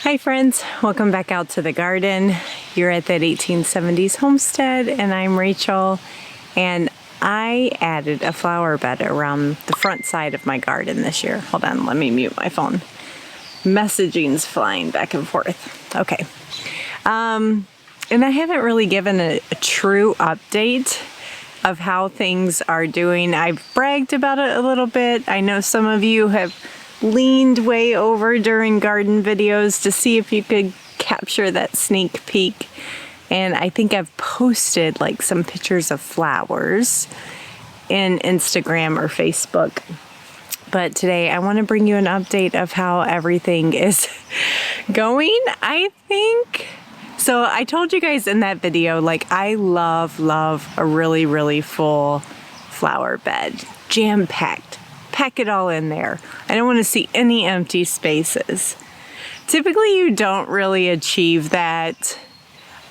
Hi friends, welcome back out to the garden. You're at that 1870s homestead and I'm Rachel, and I added a flower bed around the front side of my garden this year. Hold on, let me mute my phone. Messaging's flying back and forth. Okay. And I haven't really given a true update of how things are doing. I've bragged about it a little bit. I know some of you have leaned way over during garden videos to see if you could capture that sneak peek. And I think I've posted like some pictures of flowers in Instagram or Facebook. But today I want to bring you an update of how everything is going, I think. So I told you guys in that video, like I love a really full flower bed, jam-packed. Pack it all in there. I don't want to see any empty spaces. Typically you don't really achieve that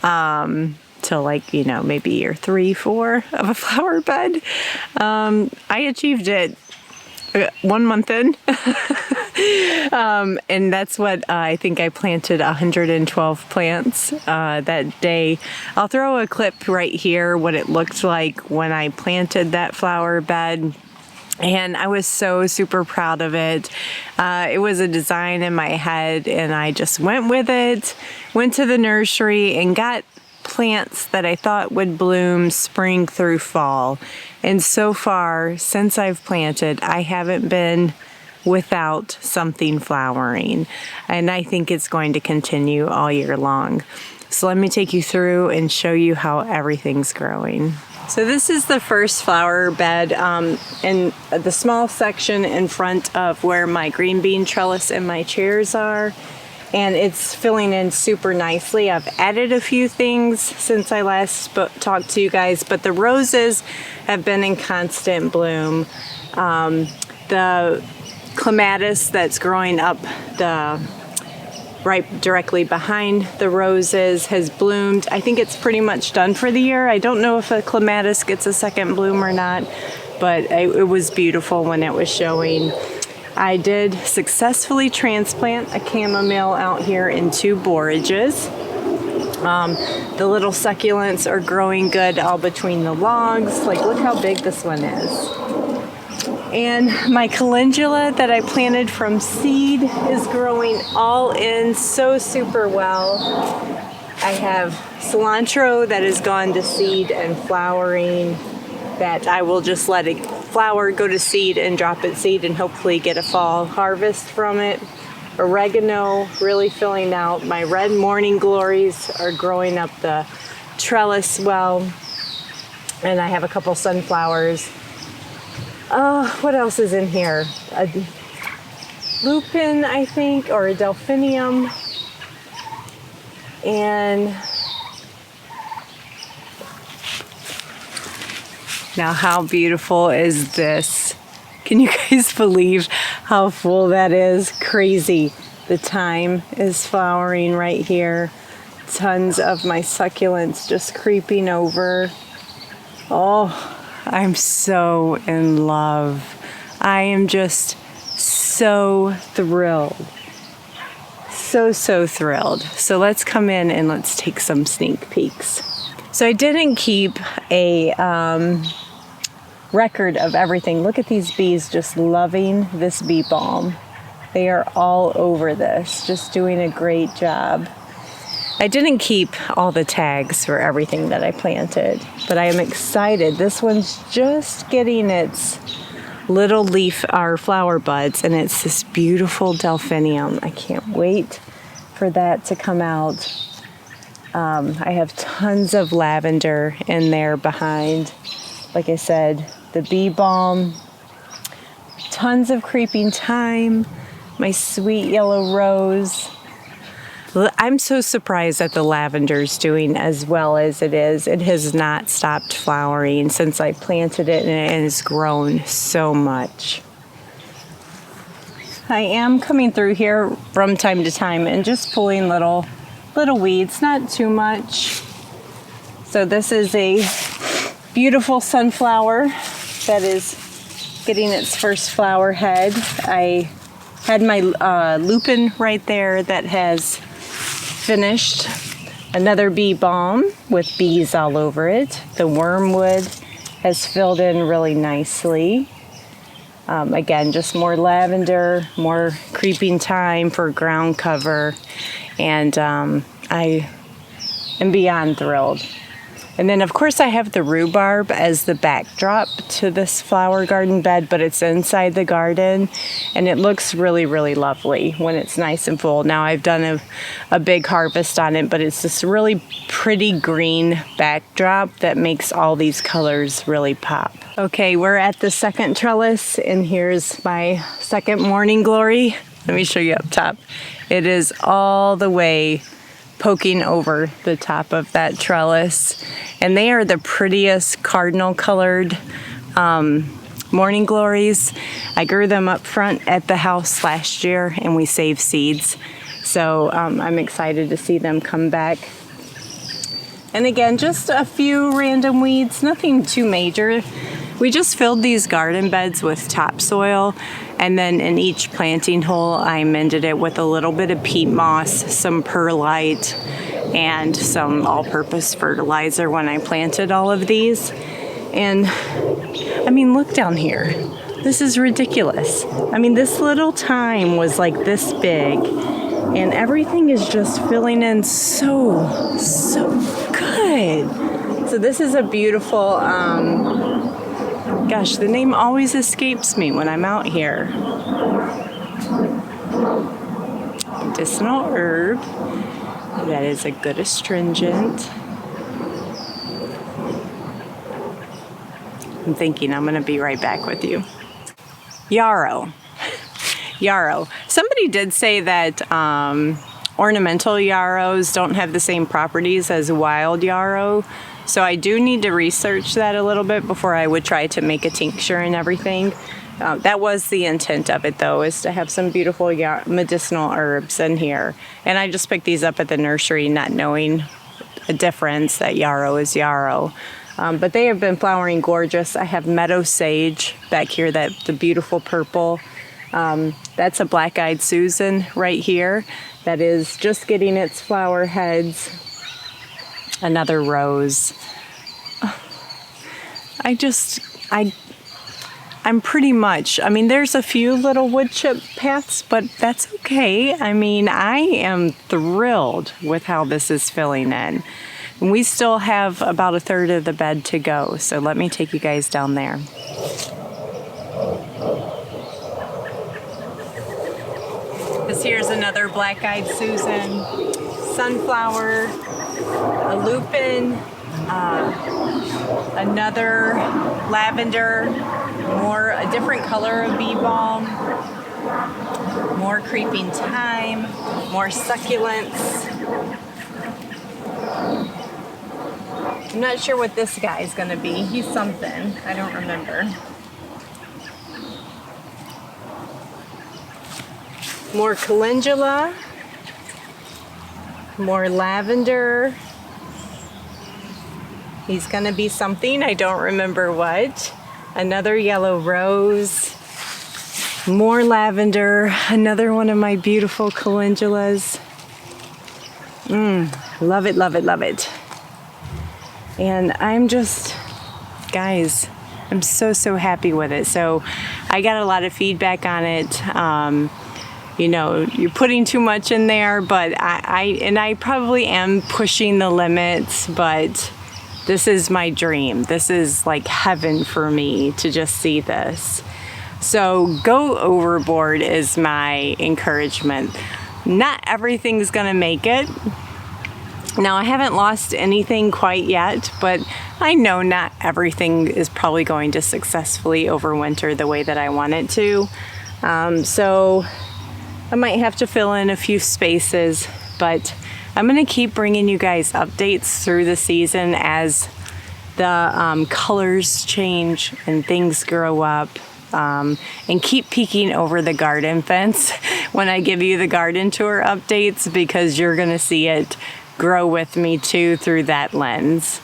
till like, you know, maybe year 3, 4 of a flower bed. I achieved it 1 month in. And that's what I think I planted 112 plants that day. I'll throw a clip right here what it looked like when I planted that flower bed. And I was so super proud of it. It was a design in my head and I just went with it, went to the nursery and got plants that I thought would bloom spring through fall. And so far, since I've planted, I haven't been without something flowering. And I think it's going to continue all year long. So let me take you through and show you how everything's growing. So this is the first flower bed in the small section in front of where my green bean trellis and my chairs are. And it's filling in super nicely. I've added a few things since I last talked to you guys, but the roses have been in constant bloom. The clematis that's growing up right directly behind the roses has bloomed. I think it's pretty much done for the year. I don't know if a clematis gets a second bloom or not, but it was beautiful when it was showing. I did successfully transplant a chamomile out here in 2 borages. The little succulents are growing good all between the logs. Like, look how big this one is. And my calendula that I planted from seed is growing all in so super well. I have cilantro that has gone to seed and flowering that I will just let it flower, go to seed and drop it seed and hopefully get a fall harvest from it. Oregano really filling out. My red morning glories are growing up the trellis well. And I have a couple sunflowers. What else is in here? A lupin, I think, or a delphinium. And now how beautiful is this? Can you guys believe how full that is? Crazy. The thyme is flowering right here. Tons of my succulents just creeping over. Oh, I'm so in love. I am just so thrilled. So thrilled. So let's come in and let's take some sneak peeks. So I didn't keep a record of everything. Look at these bees just loving this bee balm. They are all over this, just doing a great job. I didn't keep all the tags for everything that I planted, but I am excited. This one's just getting its little leaf or flower buds, and it's this beautiful delphinium. I can't wait for that to come out. I have tons of lavender in there behind. Like I said, the bee balm, tons of creeping thyme, my sweet yellow rose. I'm so surprised that the lavender's doing as well as it is. It has not stopped flowering since I planted it, and it has grown so much. I am coming through here from time to time and just pulling little weeds, not too much. So this is a beautiful sunflower that is getting its first flower head. I Had my lupin right there that has finished. Another bee balm with bees all over it. The wormwood has filled in really nicely. Again, just more lavender, more creeping thyme for ground cover, and I am beyond thrilled. And then of course I have the rhubarb as the backdrop to this flower garden bed, but it's inside the garden and it looks really, really lovely when it's nice and full. Now I've done a big harvest on it, but it's this really pretty green backdrop that makes all these colors really pop. Okay, we're at the second trellis and here's my second morning glory. Let me show you up top. It is all the way poking over the top of that trellis, and they are the prettiest cardinal colored morning glories. I grew them up front at the house last year and we saved seeds, so I'm excited to see them come back. And again, just a few random weeds, nothing too major. We just filled these garden beds with topsoil, and then in each planting hole I mended it with a little bit of peat moss, some perlite, and some all-purpose fertilizer when I planted all of these. And I mean, look down here. This is ridiculous. I mean, this little thyme was like this big, and everything is just filling in so good. So this is a beautiful, gosh, the name always escapes me when I'm out here. Medicinal herb. That is a good astringent. I'm thinking I'm going to be right back with you. Yarrow. Yarrow. Somebody did say that ornamental yarrows don't have the same properties as wild yarrow. So I do need to research that a little bit before I would try to make a tincture and everything. That was the intent of it though, is to have some beautiful medicinal herbs in here. And I just picked these up at the nursery not knowing a difference that yarrow is yarrow. But they have been flowering gorgeous. I have meadow sage back here, the beautiful purple. That's a black-eyed Susan right here that is just getting its flower heads. Another rose. I'm pretty much, I mean, there's a few little wood chip paths, but that's okay. I mean, I am thrilled with how this is filling in. And we still have about a third of the bed to go, so let me take you guys down there. This here's another black-eyed Susan, sunflower, a lupin, another lavender, a different color of bee balm, more creeping thyme, more succulents. I'm not sure what this guy is going to be. He's something. I don't remember. More calendula. More lavender. He's going to be something. I don't remember what. Another yellow rose. More lavender. Another one of my beautiful calendulas. Love it, love it, love it. And I'm just, guys, I'm so happy with it. So I got a lot of feedback on it. You know, you're putting too much in there, but I probably am pushing the limits, but this is my dream. This is like heaven for me to just see this. So go overboard is my encouragement. Not everything's gonna make it. Now I haven't lost anything quite yet, but I know not everything is probably going to successfully overwinter the way that I want it to. So I might have to fill in a few spaces, but I'm gonna keep bringing you guys updates through the season as the colors change and things grow up. And keep peeking over the garden fence when I give you the garden tour updates, because you're gonna see it grow with me too through that lens.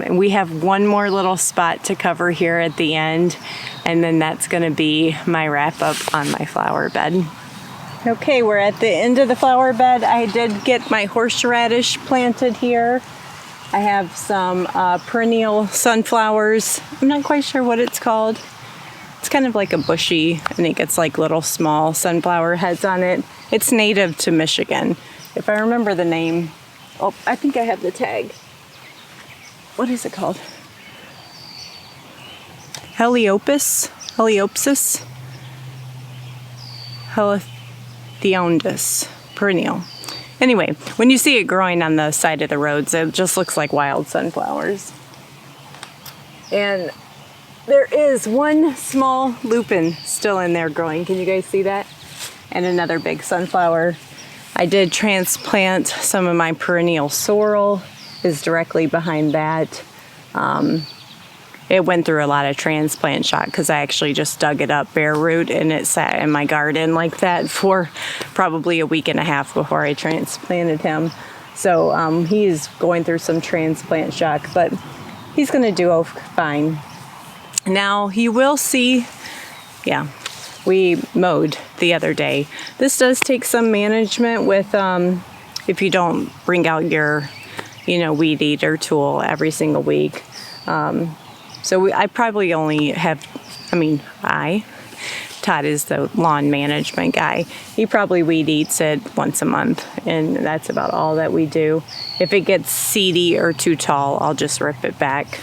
We have one more little spot to cover here at the end, and then that's gonna be my wrap up on my flower bed. Okay, we're at the end of the flower bed. I did get my horseradish planted here. I have some perennial sunflowers. I'm not quite sure what it's called. It's kind of like a bushy, I think it's like little small sunflower heads on it. It's native to Michigan. If I remember the name, oh, I think I have the tag. What is it called? Heliopsis? Heliopsis perennial. Anyway, when you see it growing on the side of the roads, it just looks like wild sunflowers. And there is one small lupin still in there growing. Can you guys see that? And another big sunflower. I did transplant some of my perennial sorrel, is directly behind that. It went through a lot of transplant shock because I actually just dug it up bare root, and it sat in my garden like that for probably a week and a half before I transplanted him. So he's going through some transplant shock, but he's going to do fine. Now you will see, yeah, we mowed the other day. This does take some management with if you don't bring out your, weed eater tool every single week. So I probably only have, Todd is the lawn management guy. He probably weed eats it once a month, and that's about all that we do. If it gets seedy or too tall, I'll just rip it back,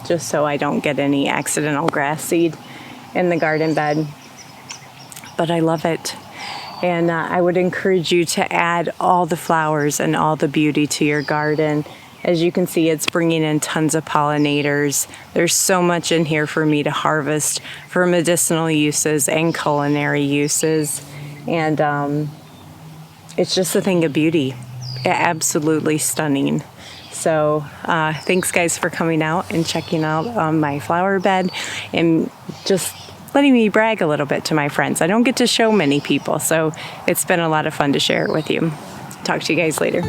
just so I don't get any accidental grass seed in the garden bed. But I love it. And I would encourage you to add all the flowers and all the beauty to your garden. As you can see, it's bringing in tons of pollinators. There's so much in here for me to harvest for medicinal uses and culinary uses. And it's just a thing of beauty. Absolutely stunning. So thanks guys for coming out and checking out my flower bed and just letting me brag a little bit to my friends. I don't get to show many people, so it's been a lot of fun to share it with you. Talk to you guys later.